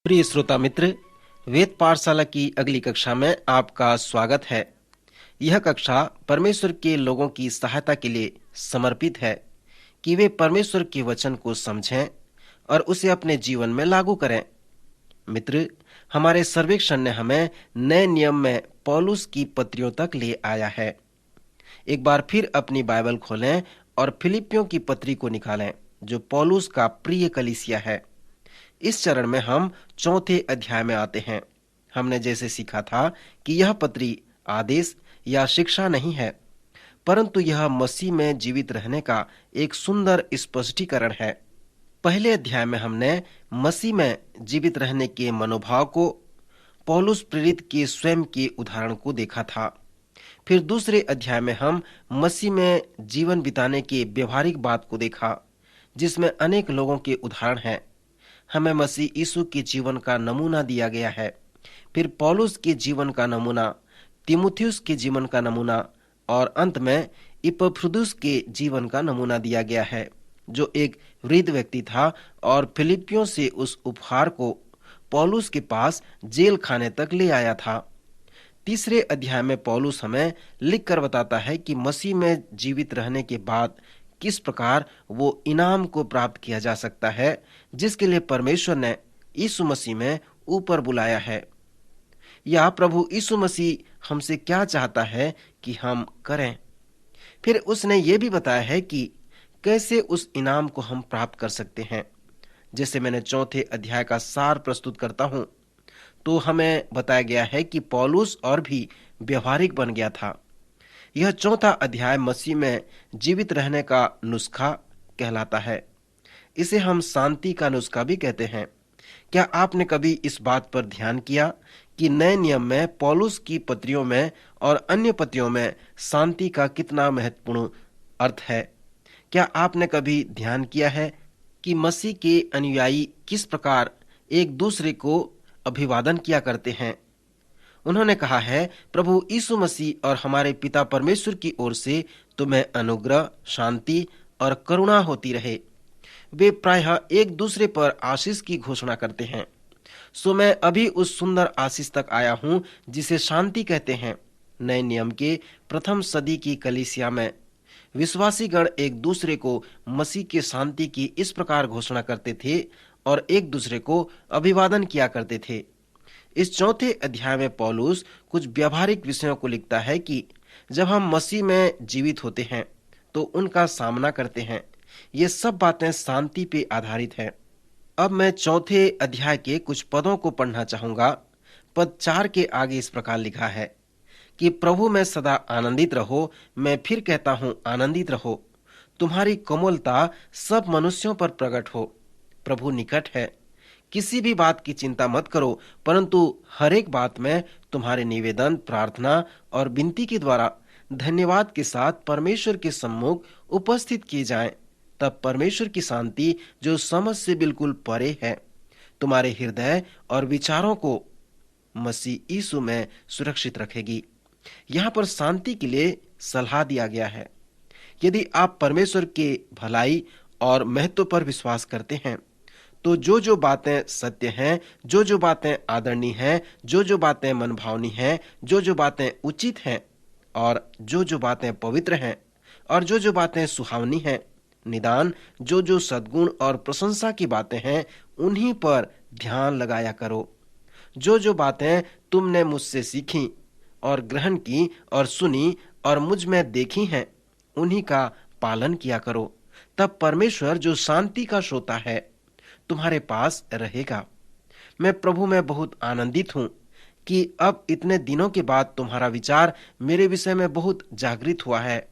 प्रिय श्रोता मित्र, वेद पाठशाला की अगली कक्षा में आपका स्वागत है। यह कक्षा परमेश्वर के लोगों की सहायता के लिए समर्पित है कि वे परमेश्वर के वचन को समझें और उसे अपने जीवन में लागू करें। मित्र, हमारे सर्वेक्षण ने हमें नए नियम में पौलुस की पत्रियों तक ले आया है। एक बार फिर अपनी बाइबल खोलें और फिलिपियों की पत्री को निकालें, जो पौलुस का प्रिय कलीसिया है। इस चरण में हम चौथे अध्याय में आते हैं। हमने जैसे सीखा था कि यह पत्री आदेश या शिक्षा नहीं है, परंतु यह मसीह में जीवित रहने का एक सुंदर स्पष्टीकरण है। पहले अध्याय में हमने मसीह में जीवित रहने के मनोभाव को, पौलुस प्रेरित के स्वयं के उदाहरण को देखा था। फिर दूसरे अध्याय में हम मसीह में जीवन बिताने के व्यवहारिक बात को देखा, जिसमें अनेक लोगों के उदाहरण हैं। हमें मसीह यीशु के जीवन का नमूना दिया गया है। फिर पौलुस के जीवन का नमूना, तीमुथियुस के जीवन का नमूना और अंत में इपफ्रुदुस के जीवन का नमूना दिया गया है, जो एक वृद्ध व्यक्ति था और फिलिपियों से उस उपहार को पौलुस के पास जेल खाने तक ले आया था। तीसरे अध्याय में पौलुस हमें लिखकर बताता है कि मसीह में जीवित रहने के बाद किस प्रकार वो इनाम को प्राप्त किया जा सकता है, जिसके लिए परमेश्वर ने यीशु मसीह में ऊपर बुलाया है। या प्रभु यीशु मसीह हमसे क्या चाहता है कि हम करें। फिर उसने ये भी बताया है कि कैसे उस इनाम को हम प्राप्त कर सकते हैं। जैसे मैंने चौथे अध्याय का सार प्रस्तुत करता हूं, तो हमें बताया गया है कि पौलुस और भी व्यवहारिक बन गया था। यह चौथा अध्याय मसीह में जीवित रहने का नुस्खा कहलाता है। इसे हम शांति का नुस्खा भी कहते हैं। क्या आपने कभी इस बात पर ध्यान किया कि नए नियम में पौलुस की पत्रियों में और अन्य पत्रियों में शांति का कितना महत्वपूर्ण अर्थ है? क्या आपने कभी ध्यान किया है कि मसीह के अनुयायी किस प्रकार एक दूसरे को अभिवादन किया करते हैं? उन्होंने कहा है, प्रभु यीशु मसीह और हमारे पिता परमेश्वर की ओर से तुम्हें अनुग्रह, शांति और करुणा होती रहे। वे प्रायः एक दूसरे पर आशीष की घोषणा करते हैं। सो मैं अभी उस सुंदर आशीष तक आया हूं जिसे शांति कहते हैं। नए नियम के प्रथम सदी की कलीसिया में विश्वासी गण एक दूसरे को मसीह के शांति की इस प्रकार घोषणा करते थे और एक दूसरे को अभिवादन किया करते थे। इस चौथे अध्याय में पौलुस कुछ व्यवहारिक विषयों को लिखता है कि जब हम मसीह में जीवित होते हैं तो उनका सामना करते हैं। ये सब बातें शांति पे आधारित हैं। अब मैं चौथे अध्याय के कुछ पदों को पढ़ना चाहूंगा। पद 4 के आगे इस प्रकार लिखा है कि प्रभु में सदा आनंदित रहो। मैं फिर कहता हूँ, आनंदित रहो। तुम्हारी कोमलता सब मनुष्यों पर प्रकट हो। प्रभु निकट है। किसी भी बात की चिंता मत करो, परंतु हर एक बात में तुम्हारे निवेदन, प्रार्थना और विनती के द्वारा धन्यवाद के साथ परमेश्वर के सम्मुख उपस्थित किए जाएं। तब परमेश्वर की शांति, जो समझ से बिल्कुल परे है, तुम्हारे हृदय और विचारों को मसीह यीशु में सुरक्षित रखेगी। यहाँ पर शांति के लिए सलाह दिया गया है। यदि आप परमेश्वर के भलाई और महत्व पर विश्वास करते हैं, तो जो जो बातें सत्य हैं, जो जो बातें आदरणीय हैं, जो जो बातें मनभावनी हैं, जो जो बातें उचित हैं और जो जो बातें पवित्र हैं और जो जो बातें सुहावनी हैं, निदान जो जो सद्गुण और प्रशंसा की बातें हैं, उन्हीं पर ध्यान लगाया करो। जो जो बातें तुमने मुझसे सीखी और ग्रहण की और सुनी और मुझ में देखी हैं, उन्हीं का पालन किया करो। तब परमेश्वर, जो शांति का श्रोता है, तुम्हारे पास रहेगा। मैं प्रभु में बहुत आनंदित हूँ कि अब इतने दिनों के बाद तुम्हारा विचार मेरे विषय में बहुत जागृत हुआ है।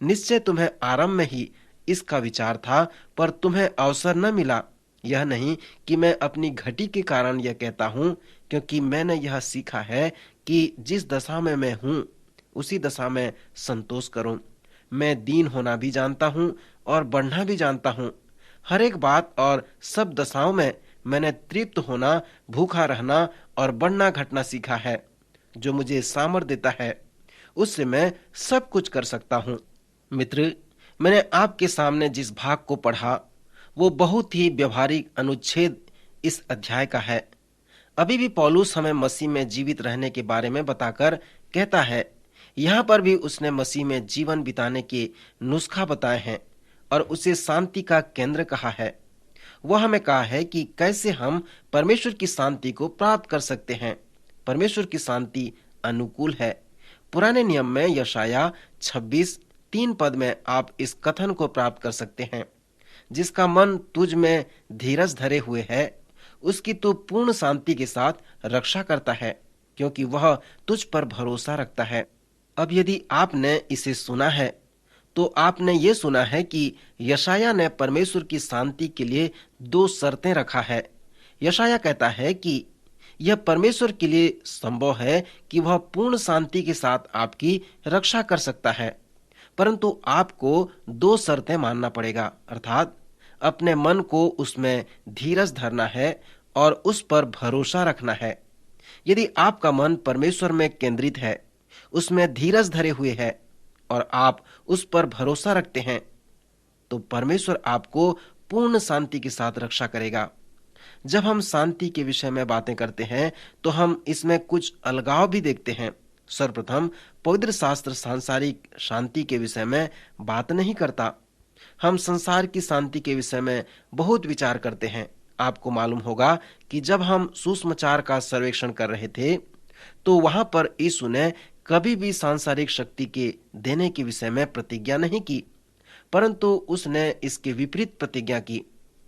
निश्चय तुम्हें आरंभ में ही इसका विचार था, पर तुम्हें अवसर न मिला। यह नहीं कि मैं अपनी घटी के कारण यह कहता हूँ, क्योंकि मैंने यह सीखा है कि जिस दशा में मैं हूँ उसी दशा में संतोष करूँ। मैं दीन होना भी जानता हूँ और बढ़ना भी जानता हूँ। हर एक बात और सब दशाओं में मैंने तृप्त होना, भूखा रहना और बढ़ना घटना सीखा है। जो मुझे सामर्थ देता है, उससे मैं सब कुछ कर सकता हूँ। मित्र, मैंने आपके सामने जिस भाग को पढ़ा, वो बहुत ही व्यवहारिक अनुच्छेद इस अध्याय का है। अभी भी पौलुस हमें मसीह में जीवित रहने के बारे में बताकर कहता है। यहाँ पर भी उसने मसीह में जीवन बिताने के नुस्खा बताए हैं और उसे शांति का केंद्र कहा है। वह हमें कहा है कि कैसे हम परमेश्वर की शांति को प्राप्त कर सकते हैं। परमेश्वर की शांति अनुकूल है। पुराने नियम में यशाया 26:3 में आप इस कथन को प्राप्त कर सकते हैं, जिसका मन तुझ में धीरज धरे हुए है, उसकी तो पूर्ण शांति के साथ रक्षा करता है, क्योंकि वह तुझ पर भरोसा रखता है। अब यदि आपने इसे सुना है तो आपने ये सुना है कि यशाया ने परमेश्वर की शांति के लिए 2 शर्तें रखा है। यशाया कहता है कि यह परमेश्वर के लिए संभव है कि वह पूर्ण शांति के साथ आपकी रक्षा कर सकता है, परंतु आपको 2 शर्तें मानना पड़ेगा, अर्थात अपने मन को उसमें धीरज धरना है और उस पर भरोसा रखना है। यदि आपका मन परमेश्वर में केंद्रित है, उसमें धीरज धरे हुए है और आप उस पर भरोसा रखते हैं, तो परमेश्वर आपको पूर्ण शांति के साथ रक्षा करेगा। जब हम शांति के विषय में बातें करते हैं तो हम इसमें कुछ अलगाव भी देखते हैं। सर्वप्रथम पवित्र शास्त्र सांसारिक शांति के विषय में बात नहीं करता। हम संसार की शांति के विषय में बहुत विचार करते हैं। आपको मालूम होगा कि जब हम सुसमाचार का सर्वेक्षण कर रहे थे तो वहां पर यीशु ने कभी भी सांसारिक शक्ति के देने के विषय में प्रतिज्ञा नहीं की, परंतु उसने इसके विपरीत प्रतिज्ञा की।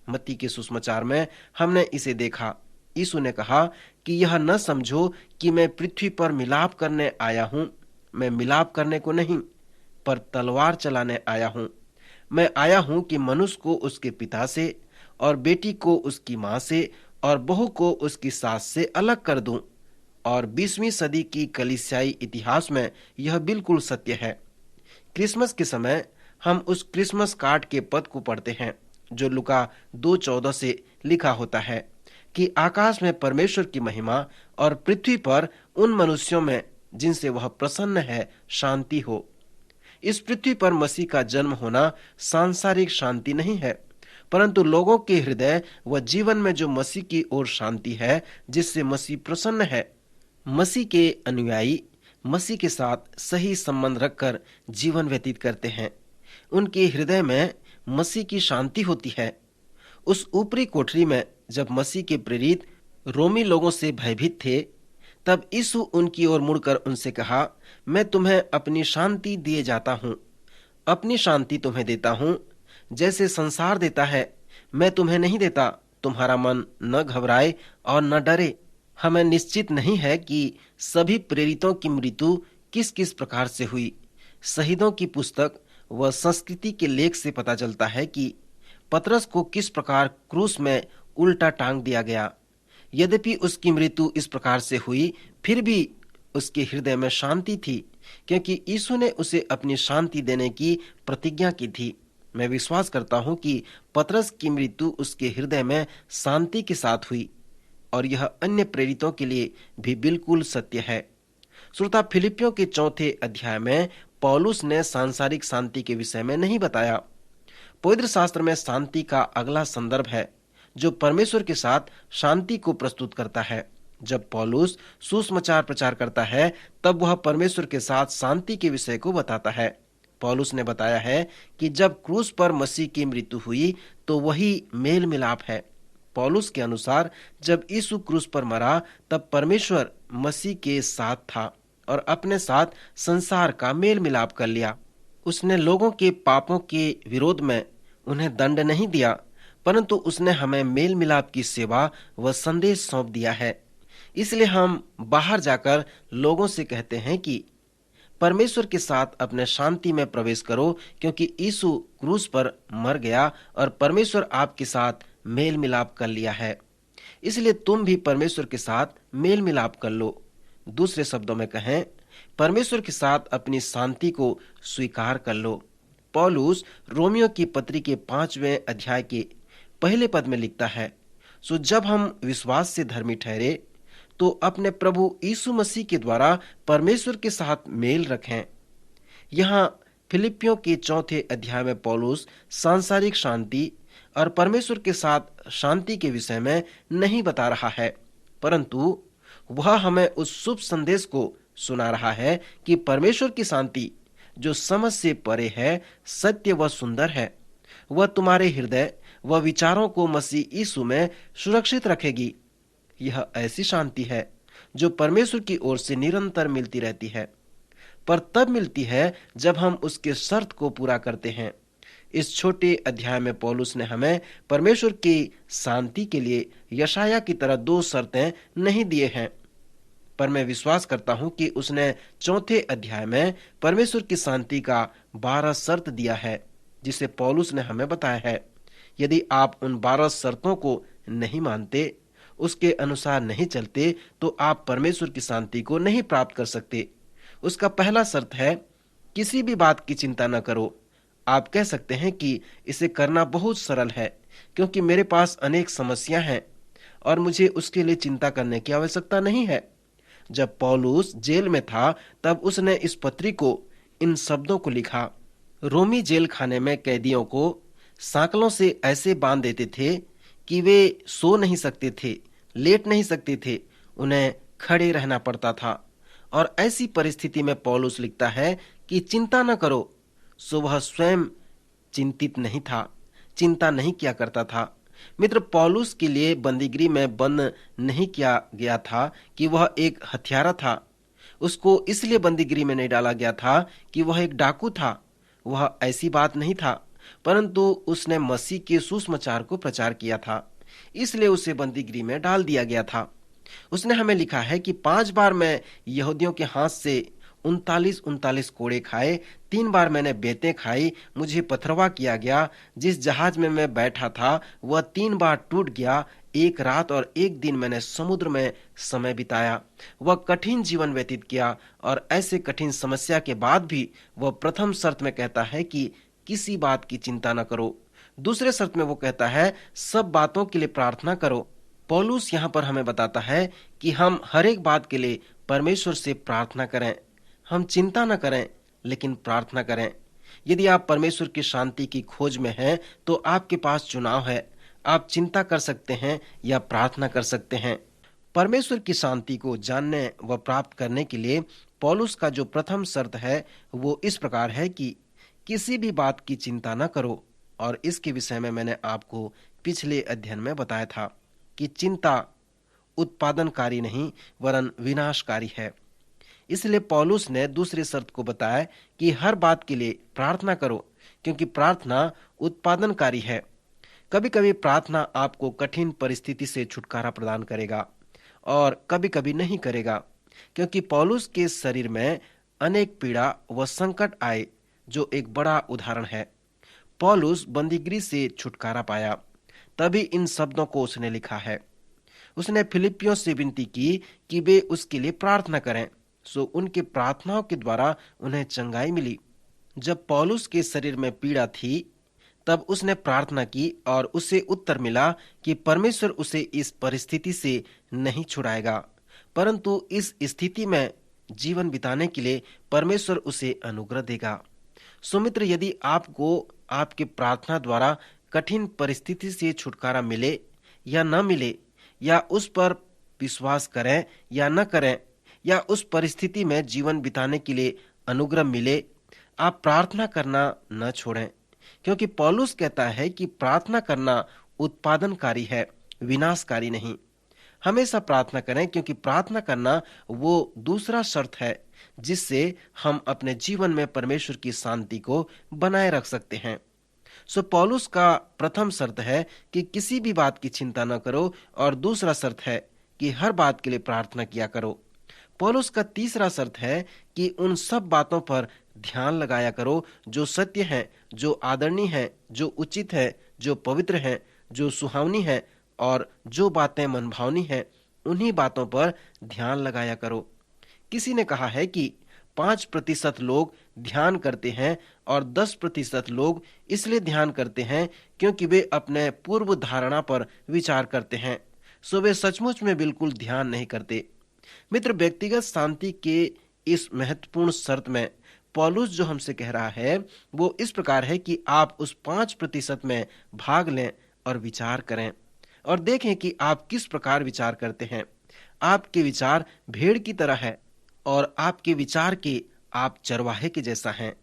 मत्ती के सुसमाचार में हमने इसे देखा। यीशु ने कहा कि यह न समझो कि मैं पृथ्वी पर मिलाप करने आया हूं। मैं मिलाप करने को नहीं, पर तलवार चलाने आया हूं। मैं आया हूं कि मनुष्य को उसके पिता से और बेटी को उसकी मां से और बहू को उसकी सास से अलग कर दूं। और 20वीं सदी की कलीसियाई इतिहास में यह बिल्कुल सत्य है। क्रिसमस के समय हम उस क्रिसमस कार्ड के पद को पढ़ते हैं जो लुका 2:14 से लिखा होता है कि आकाश में परमेश्वर की महिमा और पृथ्वी पर उन मनुष्यों में जिनसे वह प्रसन्न है शांति हो। इस पृथ्वी पर मसीह का जन्म होना सांसारिक शांति नहीं है, परंतु लोगों के हृदय व जीवन में जो मसीह की ओर शांति है, जिससे मसीह प्रसन्न है। मसीह के अनुयायी मसीह के साथ सही संबंध रखकर जीवन व्यतीत करते हैं। उनके हृदय में मसीह की शांति होती है। उस ऊपरी कोठरी में जब मसीह के प्रेरित रोमी लोगों से भयभीत थे, तब यीशु उनकी ओर मुड़कर उनसे कहा, मैं तुम्हें अपनी शांति दिए जाता हूँ। अपनी शांति तुम्हें देता हूँ, जैसे संसार देता है मैं तुम्हें नहीं देता। तुम्हारा मन न घबराए और न डरे। हमें निश्चित नहीं है कि सभी प्रेरितों की मृत्यु किस किस प्रकार से हुई। शहीदों की पुस्तक व संस्कृति के लेख से पता चलता है कि पतरस को किस प्रकार क्रूस में उल्टा टांग दिया गया। यद्यपि उसकी मृत्यु इस प्रकार से हुई, फिर भी उसके हृदय में शांति थी, क्योंकि यीशु ने उसे अपनी शांति देने की प्रतिज्ञा की थी। मैं विश्वास करता हूं कि पतरस की मृत्यु उसके हृदय में शांति के साथ हुई, और यह अन्य प्रेरितों के लिए भी बिल्कुल सत्य है। श्रोता, फिलिपियों के 4 अध्याय में पौलुस ने सांसारिक शांति के विषय में नहीं बताया। पवित्र शास्त्र में शांति का अगला संदर्भ है जो परमेश्वर के साथ शांति को प्रस्तुत करता है। जब पौलुस सुसमाचार प्रचार करता है, तब वह परमेश्वर के साथ शांति के विषय को बताता है। पौलुस ने बताया है कि जब क्रूस पर मसीह की मृत्यु हुई तो वही मेल मिलाप है। पौलुस के अनुसार जब यीशु क्रूस पर मरा, तब परमेश्वर मसीह के साथ था और अपने साथ संसार का मेल मिलाप कर लिया। उसने लोगों के पापों के विरोध में उन्हें दंड नहीं दिया, परंतु उसने हमें मेल मिलाप की सेवा व संदेश सौंप दिया है। इसलिए हम बाहर जाकर लोगों से कहते हैं कि परमेश्वर के साथ अपने शांति में प्रवेश करो, क्योंकि यीशु क्रूस पर मर गया और परमेश्वर आपके साथ मेल मिलाप कर लिया है। इसलिए तुम भी परमेश्वर के साथ मेल मिलाप कर लो। दूसरे शब्दों में कहें, परमेश्वर के साथ अपनी शांति को स्वीकार कर लो। पौलुस रोमियो की पत्री के 5वें अध्याय के पहले पद में लिखता है, सो जब हम विश्वास से धर्मी ठहरे तो अपने प्रभु यीशु मसीह के द्वारा परमेश्वर के साथ मेल रखें। यहाँ फिलिपियों के 4 अध्याय में पौलुस सांसारिक शांति और परमेश्वर के साथ शांति के विषय में नहीं बता रहा है, परंतु वह हमें उस शुभ संदेश को सुना रहा है कि परमेश्वर की शांति जो समझ से परे है, सत्य व सुंदर है। वह तुम्हारे हृदय व विचारों को मसीह यीशु में सुरक्षित रखेगी। यह ऐसी शांति है जो परमेश्वर की ओर से निरंतर मिलती रहती है, पर तब मिलती है जब हम उसके शर्त को पूरा करते हैं। इस छोटे अध्याय में पौलुस ने हमें परमेश्वर की शांति के लिए यशाया की तरह 2 शर्तें नहीं दिए हैं, पर मैं विश्वास करता हूं कि उसने चौथे अध्याय में परमेश्वर की शांति का 12 शर्त दिया है, जिसे पौलुस ने हमें बताया है। यदि आप उन 12 शर्तों को नहीं मानते, उसके अनुसार नहीं चलते, तो आप परमेश्वर की शांति को नहीं प्राप्त कर सकते। उसका पहला शर्त है, किसी भी बात की चिंता न करो। आप कह सकते हैं कि इसे करना बहुत सरल है, क्योंकि मेरे पास अनेक समस्याएं हैं और मुझे उसके लिए चिंता करने की आवश्यकता नहीं है। जब पौलुस जेल में था, तब उसने इस पत्री को इन शब्दों को लिखा। रोमी जेल खाने में कैदियों को सांकलों से ऐसे बांध देते थे कि वे सो नहीं सकते थे, लेट नहीं सकते थे, उन्हें खड़े रहना पड़ता था। और ऐसी परिस्थिति में पौलुस लिखता है कि चिंता न करो। सो वह स्वयं चिंतित नहीं था, चिंता नहीं किया करता था। मित्र, पौलुस के लिए बंदीगृह में बंद नहीं किया गया था कि वह एक हत्यारा था। उसको इसलिए बंदीगृह में नहीं डाला गया था कि वह एक डाकू था। वह ऐसी बात नहीं था, परंतु उसने मसीह के सुसमाचार को प्रचार किया था, इसलिए उसे बंदीगृह में डाल दिया गया था। उसने हमें लिखा है कि 5 बार मैं यहूदियों के हाथ से 39 कोड़े खाए, 3 बार मैंने बेतें खाई, मुझे पथरवा किया गया। जिस जहाज में मैं बैठा था वह 3 बार टूट गया। 1 रात और 1 दिन मैंने समुद्र में समय बिताया। वह कठिन जीवन व्यतीत किया, और ऐसे कठिन समस्या के बाद भी वह प्रथम शर्त में कहता है कि किसी बात की चिंता न करो। दूसरे शर्त में वो कहता है, सब बातों के लिए प्रार्थना करो। पौलुस यहाँ पर हमें बताता है कि हम हर एक बात के लिए परमेश्वर से प्रार्थना करें। हम चिंता न करें, लेकिन प्रार्थना करें। यदि आप परमेश्वर की शांति की खोज में हैं, तो आपके पास चुनाव है। आप चिंता कर सकते हैं या प्रार्थना कर सकते हैं। परमेश्वर की शांति को जानने व प्राप्त करने के लिए पौलुस का जो प्रथम शर्त है, वो इस प्रकार है कि किसी भी बात की चिंता न करो। और इसके विषय में मैंने आपको पिछले अध्ययन में बताया था कि चिंता उत्पादनकारी नहीं वरन विनाशकारी है। इसलिए पौलुस ने दूसरी शर्त को बताया कि हर बात के लिए प्रार्थना करो, क्योंकि प्रार्थना उत्पादनकारी है। कभी कभी प्रार्थना आपको कठिन परिस्थिति से छुटकारा प्रदान करेगा और कभी कभी नहीं करेगा, क्योंकि पौलुस के शरीर में अनेक पीड़ा व संकट आए, जो एक बड़ा उदाहरण है। पौलुस बंदीगृह से छुटकारा पाया, तभी इन शब्दों को उसने लिखा है। उसने फिलिपियों से विनती की कि वे उसके लिए प्रार्थना करें, सो उनके प्रार्थनाओं के द्वारा उन्हें चंगाई मिली। जब पौलुस के शरीर में पीड़ा थी, तब उसने प्रार्थना की और उसे उत्तर मिला कि परमेश्वर उसे इस परिस्थिति से नहीं छुड़ाएगा, परंतु इस स्थिति में जीवन बिताने के लिए परमेश्वर उसे अनुग्रह देगा। सुमित्र, यदि आपको आपके प्रार्थना द्वारा कठिन परिस्थिति से छुटकारा मिले या न मिले, या उस पर विश्वास करें या न करें, या उस परिस्थिति में जीवन बिताने के लिए अनुग्रह मिले, आप प्रार्थना करना न छोड़ें, क्योंकि पौलुस कहता है कि प्रार्थना करना उत्पादनकारी है, विनाशकारी नहीं। हमेशा प्रार्थना करें, क्योंकि प्रार्थना करना वो दूसरा शर्त है जिससे हम अपने जीवन में परमेश्वर की शांति को बनाए रख सकते हैं। सो पौलुस का प्रथम शर्त है कि किसी भी बात की चिंता न करो, और दूसरा शर्त है कि हर बात के लिए प्रार्थना किया करो। पौलुस का तीसरा शर्त है कि उन सब बातों पर ध्यान लगाया करो जो सत्य है, जो आदरणीय है, जो उचित है, जो पवित्र है, जो सुहावनी है, और जो बातें मनभावनी है, उन्हीं बातों पर ध्यान लगाया करो। किसी ने कहा है कि 5% लोग ध्यान करते हैं और 10% लोग इसलिए ध्यान करते हैं क्योंकि वे अपने पूर्व धारणा पर विचार करते हैं, सो वे सचमुच में बिल्कुल ध्यान नहीं करते। मित्र, व्यक्तिगत शांति के इस महत्वपूर्ण शर्त में पौलुस जो हमसे कह रहा है वो इस प्रकार है कि आप उस 5% में भाग लें और विचार करें और देखें कि आप किस प्रकार विचार करते हैं। आपके विचार भेड़ की तरह है और आपके विचार के आप चरवाहे के जैसा हैं।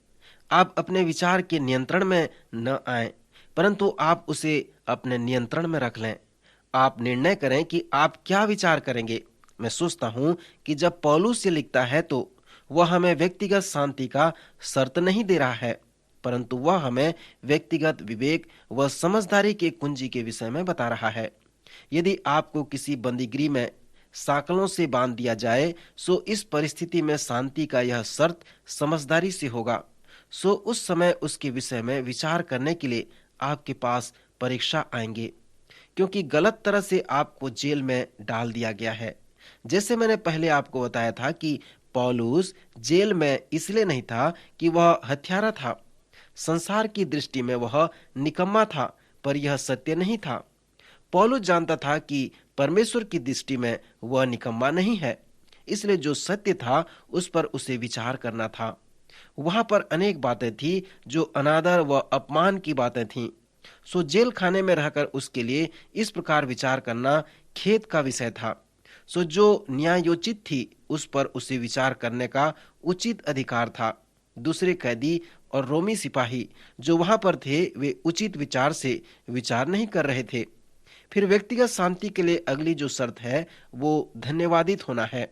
आप अपने विचार के नियंत्रण में न आए, परंतु आप उसे अपने नियंत्रण में रख लें। आप निर्णय करें कि आप क्या विचार करेंगे। मैं सोचता हूँ कि जब पौलुस ये लिखता है तो वह हमें व्यक्तिगत शांति का शर्त नहीं दे रहा है, परंतु वह हमें व्यक्तिगत विवेक व समझदारी के कुंजी के विषय में बता रहा है। यदि आपको किसी बंदीगृह में साकलों से बांध दिया जाए, सो इस परिस्थिति में शांति का यह शर्त समझदारी से होगा। सो उस समय उसके विषय में विचार करने के लिए आपके पास परीक्षा आएंगे, क्योंकि गलत तरह से आपको जेल में डाल दिया गया है। जैसे मैंने पहले आपको बताया था कि पौलुस जेल में इसलिए नहीं था कि वह हत्यारा था। संसार की दृष्टि में वह निकम्मा था, पर यह सत्य नहीं था। पौलुस जानता था कि परमेश्वर की दृष्टि में वह निकम्मा नहीं है, इसलिए जो सत्य था उस पर उसे विचार करना था। वहां पर अनेक बातें थी जो अनादर व अपमान की बातें थीं। सो जेल खाने में रहकर उसके लिए इस प्रकार विचार करना खेद का विषय था। सो जो न्यायोचित थी उस पर उसे विचार करने का उचित अधिकार था। दूसरे कैदी और रोमी सिपाही जो वहां पर थे वे उचित विचार से विचार नहीं कर रहे थे। फिर व्यक्तिगत शांति के लिए अगली जो शर्त है वो धन्यवादित होना है।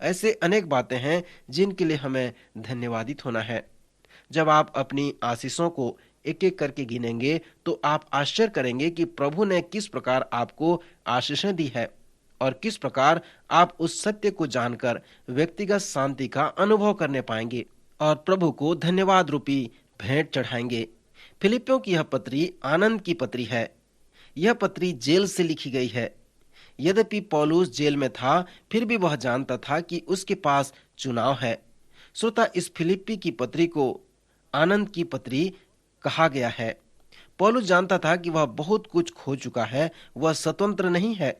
ऐसे अनेक बातें हैं जिनके लिए हमें धन्यवादित होना है। जब आप अपनी आशीषों को एक एक करके गिनेंगे तो आप आश्चर्य करेंगे कि प्रभु ने किस प्रकार आपको आशीषें दी है और किस प्रकार आप उस सत्य को जानकर व्यक्तिगत शांति का अनुभव करने पाएंगे और प्रभु को धन्यवाद रूपी भेंट चढ़ाएंगे। फिलिपियों की यह पत्री आनंद की पत्री है। यह पत्री जेल से लिखी गई है। यद्यपि पौलुस जेल में था, फिर भी वह जानता था कि उसके पास चुनाव है। श्रोता, इस फिलिप्पी की पत्री को आनंद की पत्री कहा गया है। पौलुस जानता था कि वह बहुत कुछ खो चुका है, वह स्वतंत्र नहीं है।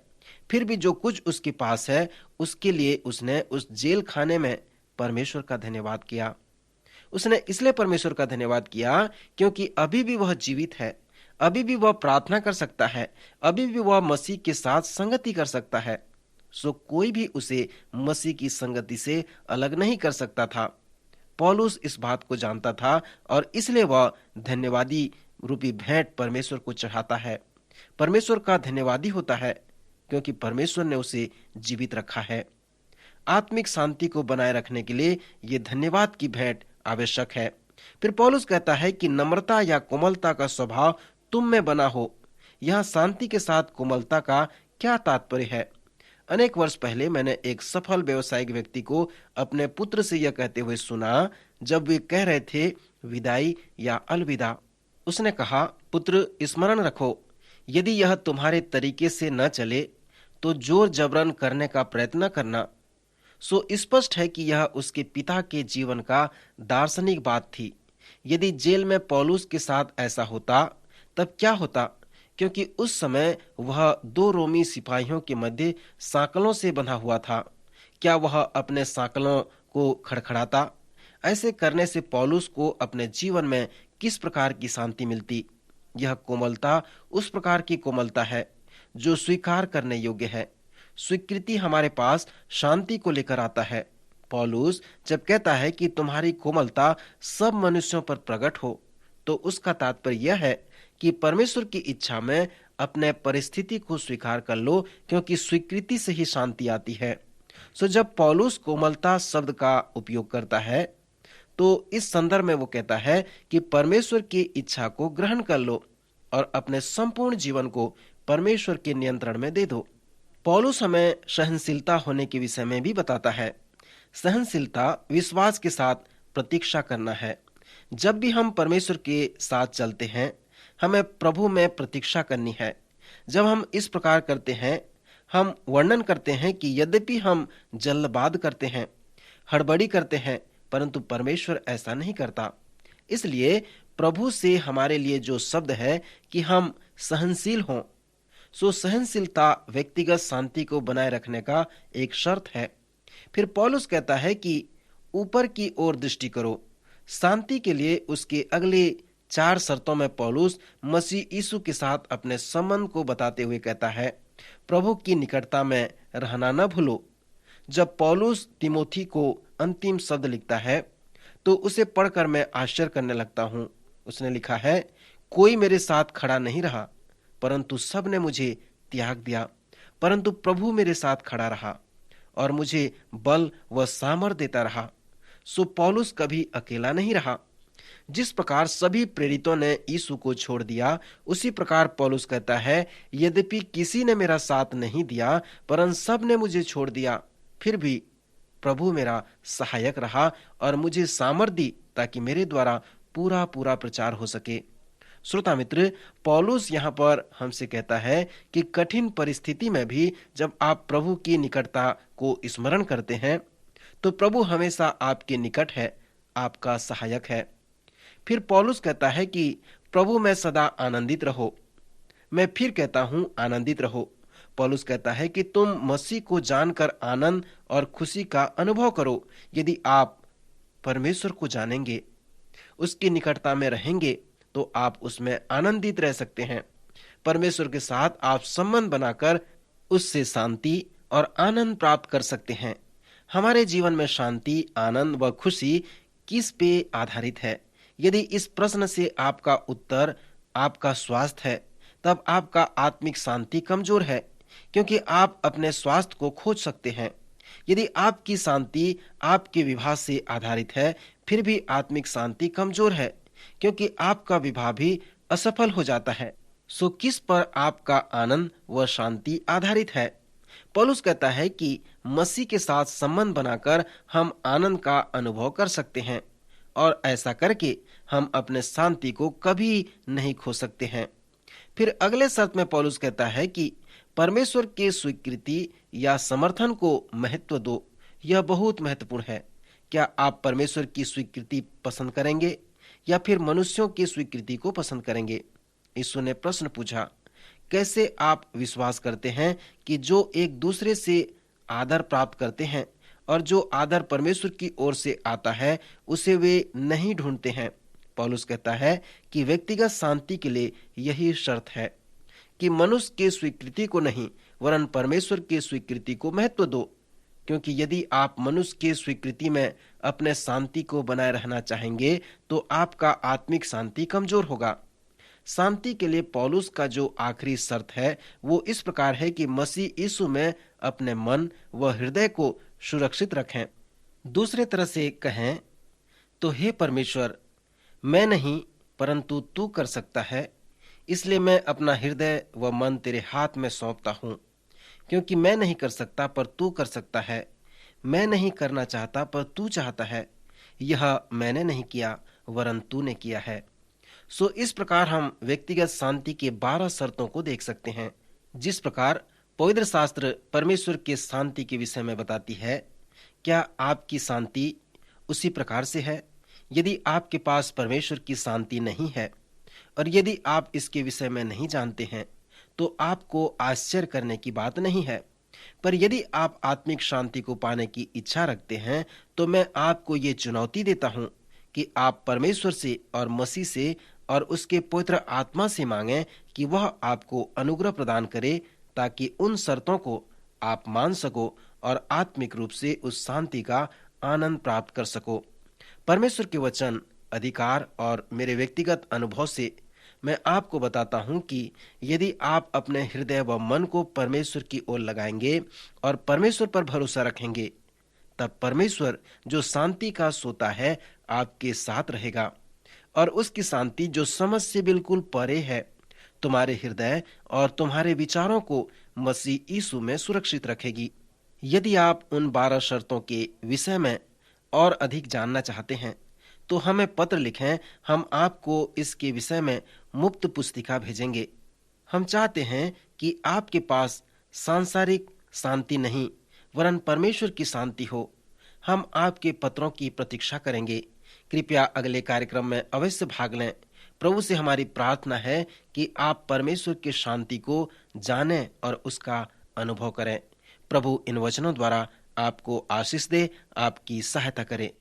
फिर भी जो कुछ उसके पास है उसके लिए उसने उस जेल खाने में परमेश्वर का धन्यवाद किया। उसने इसलिए परमेश्वर का धन्यवाद किया क्योंकि अभी भी वह जीवित है, अभी भी वह प्रार्थना कर सकता है, अभी भी वह मसीह के साथ संगति कर सकता है। सो कोई भी उसे मसीह की संगति से अलग नहीं कर सकता था। पौलुस इस बात को जानता था और इसलिए वह धन्यवादी रूपी भेंट परमेश्वर को चढ़ाता है। परमेश्वर का धन्यवादी होता है क्योंकि परमेश्वर ने उसे जीवित रखा है। आत्मिक शांति को बनाए रखने के लिए ये धन्यवाद की भेंट आवश्यक है। फिर पौलुस कहता है कि नम्रता या कोमलता का स्वभाव तुम में बना हो। यहाँ शांति के साथ कोमलता का क्या तात्पर्य है? अनेक वर्ष पहले मैंने एक सफल व्यवसायिक व्यक्ति को अपने पुत्र से यह कहते हुए सुना जब वे कह रहे थे विदाई या अलविदा। उसने कहा, पुत्र स्मरण रखो, यदि यह तुम्हारे तरीके से न चले तो जोर जबरन करने का प्रयत्न करना। सो स्पष्ट है कि यह उसके पिता के जीवन का दार्शनिक बात थी। यदि जेल में पौलुस के साथ ऐसा होता तब क्या होता? क्योंकि उस समय वह दो रोमी सिपाहियों के मध्य सांकलों से बंधा हुआ था। क्या वह अपने सांकलों को खड़खड़ाता? ऐसे करने से पौलुस को अपने जीवन में किस प्रकार की शांति मिलती? यह कोमलता उस प्रकार की कोमलता है जो स्वीकार करने योग्य है। स्वीकृति हमारे पास शांति को लेकर आता है। पौलुस जब कहता है कि तुम्हारी कोमलता सब मनुष्यों पर प्रकट हो, तो उसका तात्पर्य यह है कि परमेश्वर की इच्छा में अपने परिस्थिति को स्वीकार कर लो, क्योंकि स्वीकृति से ही शांति आती है। सो जब पौलुस कोमलता शब्द का उपयोग करता है तो इस संदर्भ में वो कहता है कि परमेश्वर की इच्छा को ग्रहण कर लो और अपने संपूर्ण जीवन को परमेश्वर के नियंत्रण में दे दो। पौलुस हमें सहनशीलता होने के विषय में भी बताता है। सहनशीलता विश्वास के साथ प्रतीक्षा करना है। जब भी हम परमेश्वर के साथ चलते हैं, हमें प्रभु में प्रतीक्षा करनी है। जब हम इस प्रकार करते हैं, हम वर्णन करते हैं कि यद्यपि हम जल्दबाद करते हैं, हड़बड़ी करते हैं, परंतु परमेश्वर ऐसा नहीं करता। इसलिए प्रभु से हमारे लिए जो शब्द है कि हम सहनशील हों, सो सहनशीलता व्यक्तिगत शांति को बनाए रखने का एक शर्त है। फिर पौलुस कहता है कि ऊपर की ओर दृष्टि करो। शांति के लिए उसके अगले 4 शर्तों में पौलुस मसीह यीशु के साथ अपने संबंध को बताते हुए कहता है, प्रभु की निकटता में रहना न भूलो। जब पौलुस तिमोथी को अंतिम शब्द लिखता है तो उसे पढ़कर मैं आश्चर्य करने लगता हूँ। उसने लिखा है, कोई मेरे साथ खड़ा नहीं रहा, परंतु सब ने मुझे त्याग दिया, परंतु प्रभु मेरे साथ खड़ा रहा और मुझे बल व सामर्थ देता रहा। सो पौलुस कभी अकेला नहीं रहा। जिस प्रकार सभी प्रेरितों ने यीशु को छोड़ दिया, उसी प्रकार पौलुस कहता है, यद्यपि किसी ने मेरा साथ नहीं दिया, परंतु सब ने मुझे छोड़ दिया, फिर भी प्रभु मेरा सहायक रहा और मुझे सामर्थ दी ताकि मेरे द्वारा पूरा पूरा प्रचार हो सके। श्रोता मित्र, पौलुस यहाँ पर हमसे कहता है कि कठिन परिस्थिति में भी जब आप प्रभु की निकटता को स्मरण करते हैं तो प्रभु हमेशा आपके निकट है, आपका सहायक है। फिर पौलुस कहता है कि प्रभु में सदा आनंदित रहो। मैं फिर कहता हूं, आनंदित रहो। पौलुस कहता है कि तुम मसीह को जानकर आनंद और खुशी का अनुभव करो। यदि आप परमेश्वर को जानेंगे, उसकी निकटता में रहेंगे, तो आप उसमें आनंदित रह सकते हैं। परमेश्वर के साथ आप संबंध बनाकर उससे शांति और आनंद प्राप्त कर सकते हैं। हमारे जीवन में शांति, आनंद व खुशी किस पे आधारित है? यदि इस प्रश्न से आपका उत्तर आपका स्वास्थ्य है, तब आपका आत्मिक शांति कमजोर है, क्योंकि आप अपने स्वास्थ्य को खोज सकते हैं। यदि आपकी शांति आपके विवाह से आधारित है, फिर भी आत्मिक शांति कमजोर है, क्योंकि आपका विवाह भी असफल हो जाता है। सो किस पर आपका आनंद व शांति आधारित है? पौलुस कहता है कि मसीह के साथ संबंध बनाकर हम आनंद का अनुभव कर सकते हैं और ऐसा करके हम अपने शांति को कभी नहीं खो सकते हैं। फिर अगले शर्त में पौलुस कहता है कि परमेश्वर के स्वीकृति या समर्थन को महत्व दो। यह बहुत महत्वपूर्ण है। क्या आप परमेश्वर की स्वीकृति पसंद करेंगे या फिर मनुष्यों की स्वीकृति को पसंद करेंगे? यीशु ने प्रश्न पूछा, कैसे आप विश्वास करते हैं कि जो एक दूसरे से आदर प्राप्त करते हैं और जो आदर परमेश्वर की ओर से आता है, उसे वे नहीं ढूंढते हैं? पौलुस कहता है कि व्यक्तिगत शांति के लिए यही शर्त है कि मनुष्य की स्वीकृति को नहीं, वरन परमेश्वर की स्वीकृति को महत्व दो। क्योंकि यदि आप मनुष्य की स्वीकृति में अपने शांति को बनाए रहना चाहेंगे, तो आपका आत्मिक शांति कमजोर होगा। शांति के लिए पौलुस का जो आखिरी शर्त है, वो इस प्रकार है कि मसीह यीशु में अपने मन व हृदय को सुरक्षित रखें। दूसरे तरह से कहें तो, हे परमेश्वर, मैं नहीं परंतु तू कर सकता है, इसलिए मैं अपना हृदय व मन तेरे हाथ में सौंपता हूँ। क्योंकि मैं नहीं कर सकता पर तू कर सकता है, मैं नहीं करना चाहता पर तू चाहता है, यह मैंने नहीं किया वरन तूने किया है। सो इस प्रकार हम व्यक्तिगत शांति के 12 शर्तों को देख सकते हैं। जिस प्रकार पवित्र शास्त्र परमेश्वर के शांति के विषय में बताती है, क्या आपकी शांति उसी प्रकार से है? यदि आपके पास परमेश्वर की शांति नहीं है और यदि आप इसके विषय में नहीं जानते हैं, तो आपको आश्चर्य करने की बात नहीं है। पर यदि आप आत्मिक शांति को पाने की इच्छा रखते हैं, तो मैं आपको ये चुनौती देता हूं कि आप परमेश्वर से और मसीह से और उसके पवित्र आत्मा से मांगें कि वह आपको अनुग्रह प्रदान करे, ताकि उन शर्तों को आप मान सको और आत्मिक रूप से उस शांति का आनंद प्राप्त कर सको। परमेश्वर के वचन, अधिकार और मेरे व्यक्तिगत अनुभव से मैं आपको बताता हूं कि यदि आप अपने हृदय व मन को परमेश्वर की ओर लगाएंगे और परमेश्वर पर भरोसा रखेंगे, तब परमेश्वर जो शांति का सोता है आपके साथ रहेगा और उसकी शांति जो समझ से बिल्कुल परे है, तुम्हारे हृदय और तुम्हारे विचारों को मसीह यीशु में सुरक्षित रखेगी। यदि आप उन 12 शर्तों के विषय में और अधिक जानना चाहते हैं, तो हमें पत्र लिखें। हम आपको इसके विषय में मुफ्त पुस्तिका भेजेंगे। हम चाहते हैं कि आपके पास सांसारिक शांति नहीं, वरन परमेश्वर की शांति हो। हम आपके पत्रों की प्रतीक्षा करेंगे। कृपया अगले कार्यक्रम में अवश्य भाग लें। प्रभु से हमारी प्रार्थना है कि आप परमेश्वर की शांति को जानें और उसका अनुभव करें। प्रभु इन वचनों द्वारा आपको आशीष दे, आपकी सहायता करे।